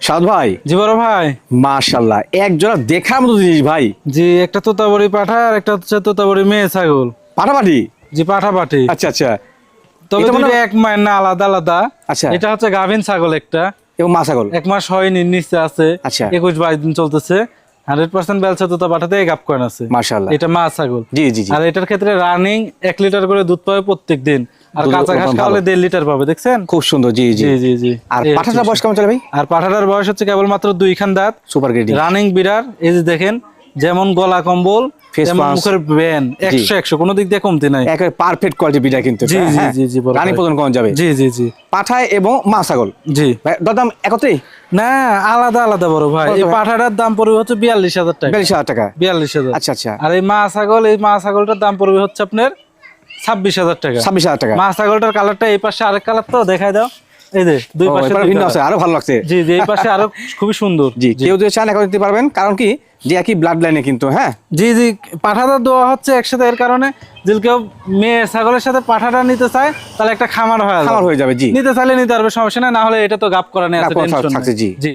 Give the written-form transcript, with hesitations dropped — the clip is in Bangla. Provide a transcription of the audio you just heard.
সাদ ভাই, জি বড় ভাই। মাশাআল্লাহ, এক জোড়া দেখার মতো জিনিস ভাই। জি, একটা তোতাবড়ি পাঠা আর একটা হচ্ছে তোতাবড়ি মেয়ে ছাগল। পাঠাপাঠি। জি, পাঠা পাঠি। আচ্ছা আচ্ছা। তবে এটা দুইটা এক মায়ের না, আলাদা আলাদা। আচ্ছা। এটা হচ্ছে গাভিন ছাগল একটা, এবং মা ছাগল। 1 মাস হয়নি, নিচে আছে। আচ্ছা। 21-22 দিন চলতেছে। 100% বেলচা তোতা পাঠাতে গাব করেন আছে। মাশাআল্লাহ। এটা মা ছাগল। জি জি জি। আর এটার ক্ষেত্রে রানিং 1 লিটার করে দুধ পাবে প্রত্যেক দিন। আর দুধ কাঁচা ঘাস ভালো। খাওয়ালে 1.5 লিটার পাবে, দেখছেন? খুব সুন্দর। জি জি জি জি জি। আর এই পাঠাটার হচ্ছে বয়স কেমন চলে ভাই? আর পাঠাটার বয়স হচ্ছে কেবলমাত্র 2 খান দাঁত। Super grading. রানিং বিরার। এই যে দেখেন, যেমন গলা কম্বল, Face তেমন mask। মুখের ব্যান, 100 কোনো দিক দিয়ে কমতি নাই। একেবারে পারফেক্ট কোয়ালিটি বিটা কিন্তু। জি জি জি জি বড় রানী ভাই। পতন কম যাবে। জি জি জি পাঠায় এবং মা ছাগল। জি। ভাই দাম একত্রেই? না, আলাদা আলাদা বড় ভাই। কত এই ভাই? পাঠাটার দাম পড়বে হচ্ছে 42,000 টাকা। 42,000 টাকা। 42,000। আচ্ছা আচ্ছা। আর এই মা ছাগলটার দাম পড়বে হচ্ছে আপনার 26,000 টাকা। 26,000 টাকা। মা ছাগলটার কালারটা এই পাশে আরেক কালার, তো দেখাই দাও। এই যে দুই ও, পাশে এবার দুই ভিন্ন আছে, colour। আরো ভালো লাগছে। জি জি, এই পাশে আরো খুবই সুন্দর। জি, কেউ যদি চান এখন দিতে পারবেন, কারণ কি যে একই ব্লাড লাইনে কিন্তু। হ্যাঁ জি জি, পাঠাটা দেওয়া হচ্ছে একসাথে, এর কারণে যদি কেউ মেয়ে ছাগলের সাথে পাঠাটা নিতে চায় তাহলে একটা খামার খামার হয়ে যাবে। জি, নিতে চাইলে নিতে পারবে, সমস্যা নাই। না হলে এটা তো গাপ করা নেই, গাব করা থাকছে, জি। জি।